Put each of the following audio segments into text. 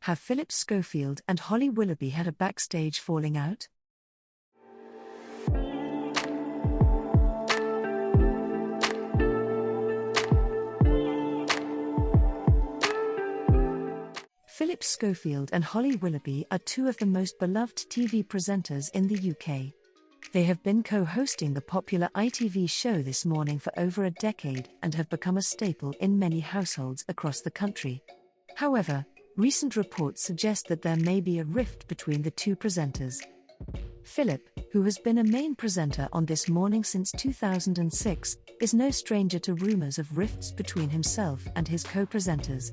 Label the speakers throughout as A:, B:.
A: Have Phillip Schofield and Holly Willoughby had a backstage falling out? Phillip Schofield and Holly Willoughby are two of the most beloved TV presenters in the UK. They have been co-hosting the popular ITV show This Morning for over a decade and have become a staple in many households across the country. However, recent reports suggest that there may be a rift between the two presenters. Phillip, who has been a main presenter on This Morning since 2006, is no stranger to rumours of rifts between himself and his co-presenters.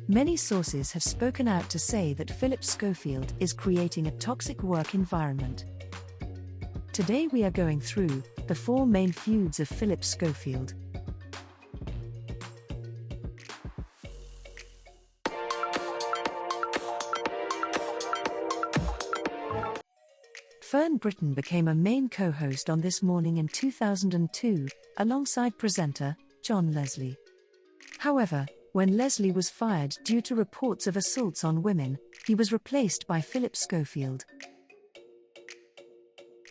A: Many sources have spoken out to say that Phillip Schofield is creating a toxic work environment. Today we are going through the 4 main feuds of Phillip Schofield. Fern Britton became a main co-host on This Morning in 2002, alongside presenter John Leslie. However, when Leslie was fired due to reports of assaults on women, he was replaced by Phillip Schofield.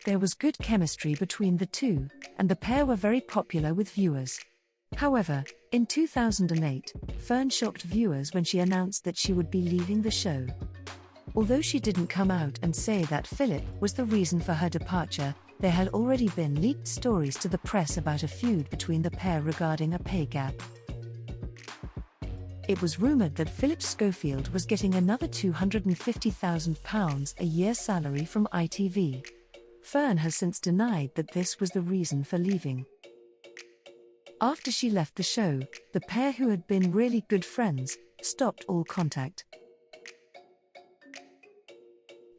A: There was good chemistry between the two, and the pair were very popular with viewers. However, in 2008, Fern shocked viewers when she announced that she would be leaving the show. Although she didn't come out and say that Phillip was the reason for her departure, there had already been leaked stories to the press about a feud between the pair regarding a pay gap. It was rumoured that Phillip Schofield was getting another £250,000 a year salary from ITV. Fern has since denied that this was the reason for leaving. After she left the show, the pair, who had been really good friends, stopped all contact.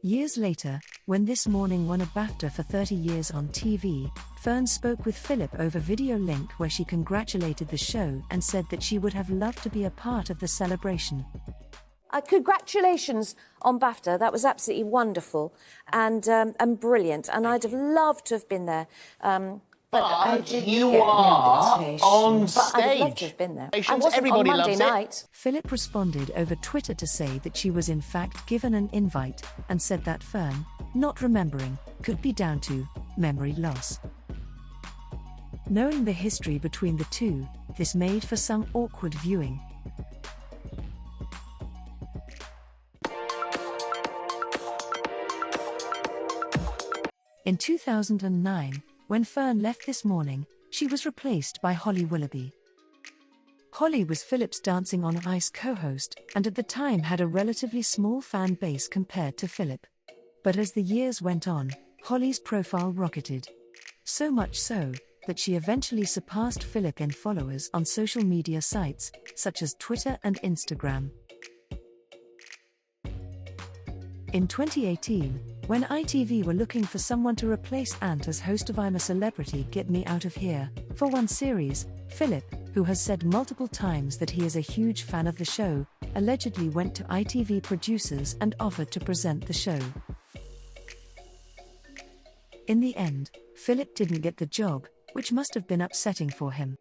A: Years later, when This Morning won a BAFTA for 30 years on TV, Fern spoke with Phillip over video link where she congratulated the show and said that she would have loved to be a part of the celebration.
B: Congratulations on BAFTA, that was absolutely wonderful and brilliant, and I'd have loved to have been there.
C: But you are on stage.
B: I'd have loved to have been there. I wasn't
C: Everybody
B: on Monday night.
A: Phillip responded over Twitter to say that she was in fact given an invite, and said that Fern, not remembering, could be down to memory loss. Knowing the history between the two, this made for some awkward viewing. In 2009, when Fern left This Morning, she was replaced by Holly Willoughby. Holly was Phillip's Dancing on Ice co-host, and at the time had a relatively small fan base compared to Phillip. But as the years went on, Holly's profile rocketed. So much so, that she eventually surpassed Phillip in followers on social media sites, such as Twitter and Instagram. In 2018, when ITV were looking for someone to replace Ant as host of I'm a Celebrity, Get Me Out of Here, for one series, Phillip, who has said multiple times that he is a huge fan of the show, allegedly went to ITV producers and offered to present the show. In the end, Phillip didn't get the job, which must have been upsetting for him.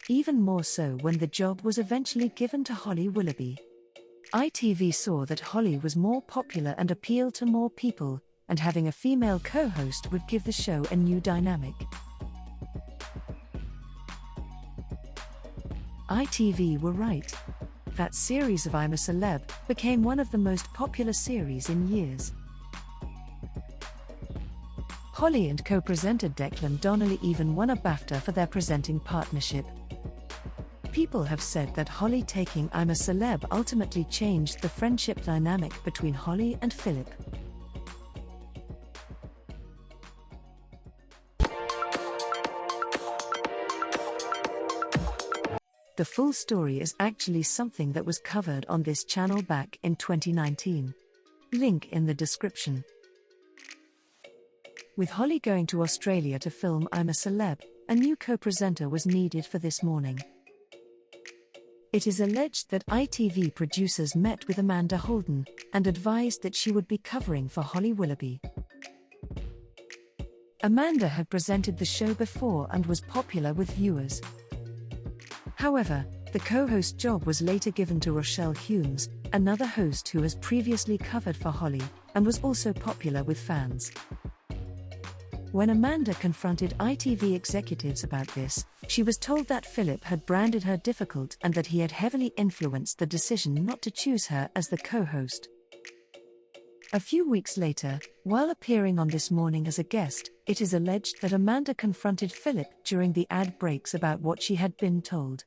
A: Even more so when the job was eventually given to Holly Willoughby. ITV saw that Holly was more popular and appealed to more people, and having a female co-host would give the show a new dynamic. ITV were right. That series of I'm a Celeb became one of the most popular series in years. Holly and co-presenter Declan Donnelly even won a BAFTA for their presenting partnership. People have said that Holly taking I'm a Celeb ultimately changed the friendship dynamic between Holly and Phillip. The full story is actually something that was covered on this channel back in 2019. Link in the description. With Holly going to Australia to film I'm a Celeb, a new co-presenter was needed for This Morning. It is alleged that ITV producers met with Amanda Holden and advised that she would be covering for Holly Willoughby. Amanda had presented the show before and was popular with viewers. However, The co-host job was later given to Rochelle Humes, another host who has previously covered for Holly, and was also popular with fans. When Amanda confronted ITV executives about this, she was told that Phillip had branded her difficult and that he had heavily influenced the decision not to choose her as the co-host. A few weeks later, while appearing on This Morning as a guest, it is alleged that Amanda confronted Phillip during the ad breaks about what she had been told.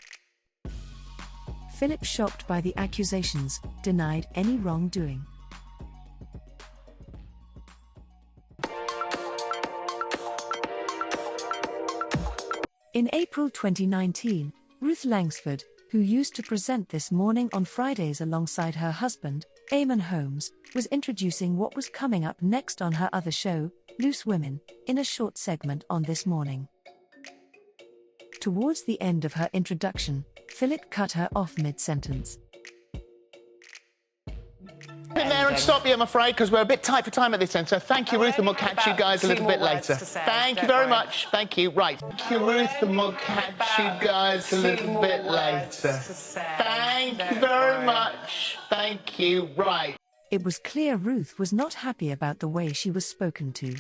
A: Phillip, shocked by the accusations, denied any wrongdoing. In April 2019, Ruth Langsford, who used to present This Morning on Fridays alongside her husband, Eamon Holmes, was introducing what was coming up next on her other show, Loose Women, in a short segment on This Morning. Towards the end of her introduction, Phillip cut her off mid-sentence.
C: In there and stop you, I'm afraid, because we're a bit tight for time at this end. So thank you, Ruth, and we'll catch you guys a little bit later. Thank you very much. Thank you. Right. Thank you, Ruth, and we'll catch you guys a little bit later. Thank you very much. Thank you. Right.
A: It was clear Ruth was not happy about the way she was spoken to.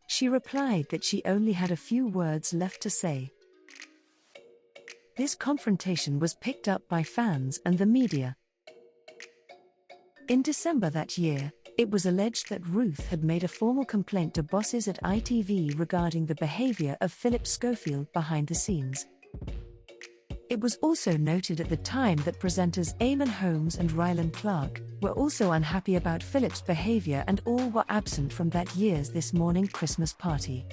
A: She replied that she only had a few words left to say. This confrontation was picked up by fans and the media. In December that year, it was alleged that Ruth had made a formal complaint to bosses at ITV regarding the behaviour of Phillip Schofield behind the scenes. It was also noted at the time that presenters Eamon Holmes and Ryland Clark were also unhappy about Phillip's behaviour, and all were absent from that year's This Morning Christmas party.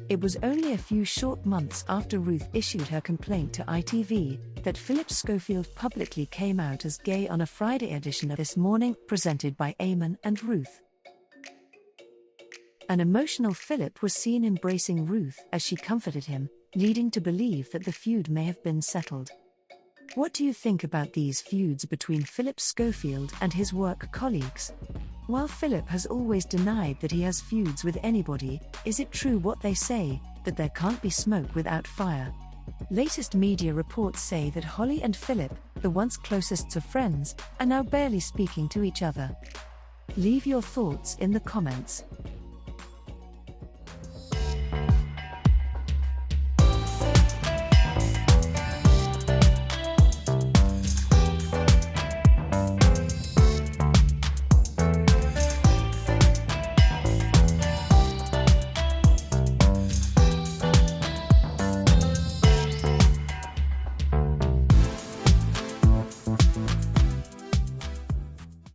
A: It was only a few short months after Ruth issued her complaint to ITV that Phillip Schofield publicly came out as gay on a Friday edition of This Morning, presented by Eamon and Ruth. An emotional Phillip was seen embracing Ruth as she comforted him, leading to believe that the feud may have been settled. What do you think about these feuds between Phillip Schofield and his work colleagues? While Phillip has always denied that he has feuds with anybody, is it true what they say, that there can't be smoke without fire? Latest media reports say that Holly and Phillip, the once closest of friends, are now barely speaking to each other. Leave your thoughts in the comments.